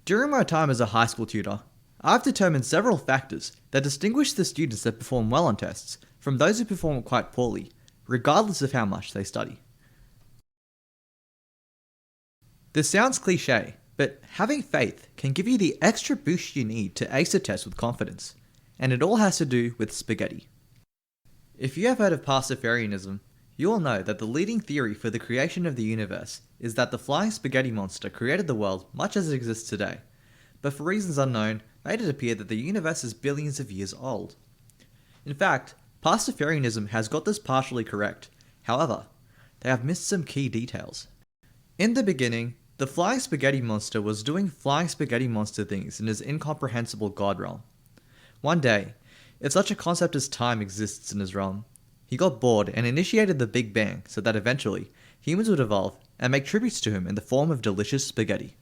During my time as a high school tutor, I've determined several factors that distinguish the students that perform well on tests from those who perform quite poorly, regardless of how much they study. This sounds cliche, but having faith can give you the extra boost you need to ace a test with confidence, and it all has to do with spaghetti. If you have heard of Pastafarianism, you will know that the leading theory for the creation of the universe is that the flying spaghetti monster created the world much as it exists today, but for reasons unknown, made it appear that the universe is billions of years old. In fact, Pastafarianism has got this partially correct. However, they have missed some key details. In the beginning, the flying spaghetti monster was doing flying spaghetti monster things in his incomprehensible god realm. One day, if such a concept as time exists in his realm, he got bored and initiated the Big Bang so that eventually, humans would evolve and make tributes to him in the form of delicious spaghetti.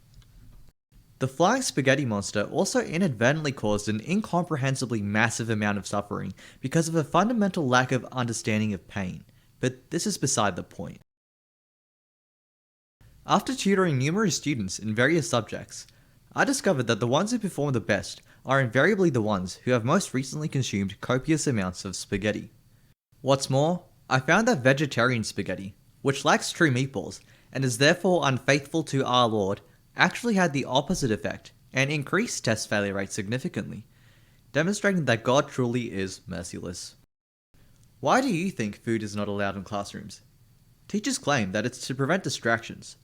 The flying spaghetti monster also inadvertently caused an incomprehensibly massive amount of suffering because of a fundamental lack of understanding of pain, but this is beside the point. After tutoring numerous students in various subjects, I discovered that the ones who perform the best are invariably the ones who have most recently consumed copious amounts of spaghetti. What's more, I found that vegetarian spaghetti, which lacks true meatballs and is therefore unfaithful to our Lord, actually had the opposite effect and increased test failure rates significantly, demonstrating that God truly is merciless. Why do you think food is not allowed in classrooms? Teachers claim that it's to prevent distractions,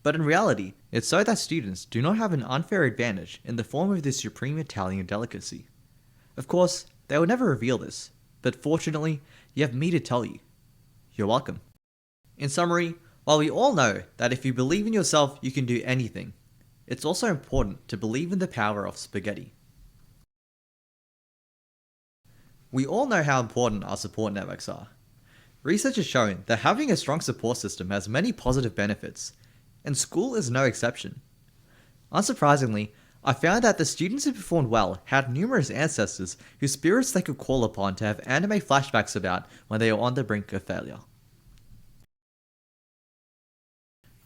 but in reality, it's so that students do not have an unfair advantage in the form of this supreme Italian delicacy. Of course, they will never reveal this, but fortunately, you have me to tell you. You're welcome. In summary, while we all know that if you believe in yourself, you can do anything, it's also important to believe in the power of spaghetti. We all know how important our support networks are. Research has shown that having a strong support system has many positive benefits, and school is no exception. Unsurprisingly, I found that the students who performed well had numerous ancestors whose spirits they could call upon to have anime flashbacks about when they were on the brink of failure.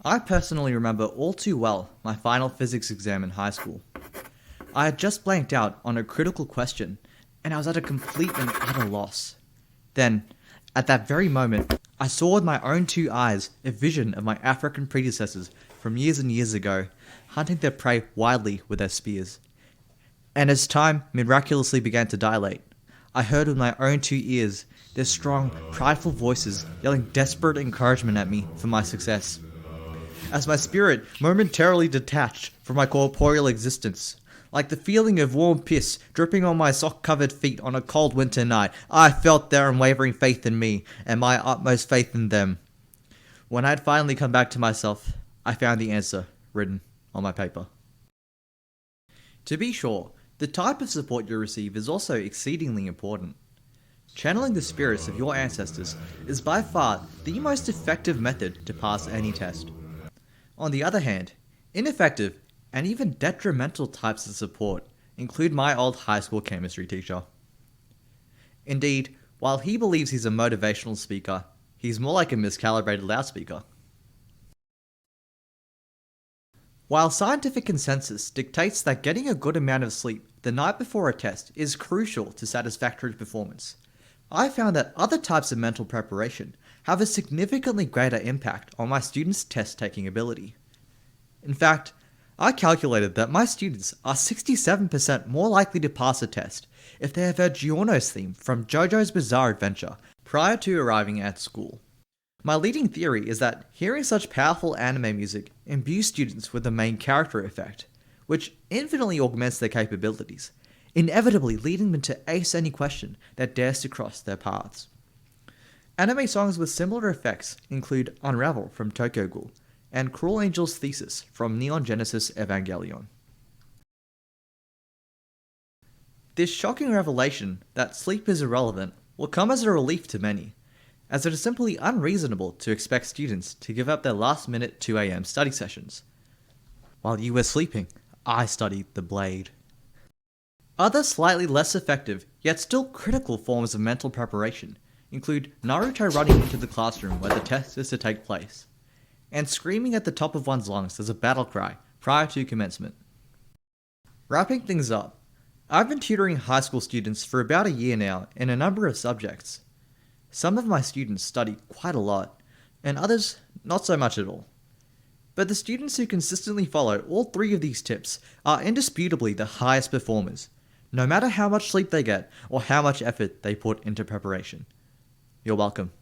I personally remember all too well my final physics exam in high school. I had just blanked out on a critical question, and I was at a complete and utter loss. Then, at that very moment, I saw with my own two eyes a vision of my African predecessors from years and years ago, hunting their prey wildly with their spears. And as time miraculously began to dilate, I heard with my own two ears their strong, prideful voices yelling desperate encouragement at me for my success. As my spirit momentarily detached from my corporeal existence, like the feeling of warm piss dripping on my sock-covered feet on a cold winter night, I felt their unwavering faith in me and my utmost faith in them. When I had finally come back to myself, I found the answer written on my paper. To be sure, the type of support you receive is also exceedingly important. Channeling the spirits of your ancestors is by far the most effective method to pass any test. On the other hand, ineffective and even detrimental types of support include my old high school chemistry teacher. Indeed, while he believes he's a motivational speaker, he's more like a miscalibrated loudspeaker. While scientific consensus dictates that getting a good amount of sleep the night before a test is crucial to satisfactory performance, I found that other types of mental preparation have a significantly greater impact on my students' test-taking ability. In fact, I calculated that my students are 67% more likely to pass a test if they have heard Giorno's theme from JoJo's Bizarre Adventure prior to arriving at school. My leading theory is that hearing such powerful anime music imbues students with the main character effect, which infinitely augments their capabilities, inevitably leading them to ace any question that dares to cross their paths. Anime songs with similar effects include Unravel from Tokyo Ghoul and Cruel Angel's Thesis from Neon Genesis Evangelion. This shocking revelation that sleep is irrelevant will come as a relief to many, as it is simply unreasonable to expect students to give up their last-minute 2 a.m. study sessions. While you were sleeping, I studied The Blade. Other slightly less effective, yet still critical forms of mental preparation include Naruto running into the classroom where the test is to take place, and screaming at the top of one's lungs as a battle cry prior to commencement. Wrapping things up, I've been tutoring high school students for about a year now in a number of subjects. Some of my students study quite a lot, and others not so much at all. But the students who consistently follow all three of these tips are indisputably the highest performers, no matter how much sleep they get or how much effort they put into preparation. You're welcome.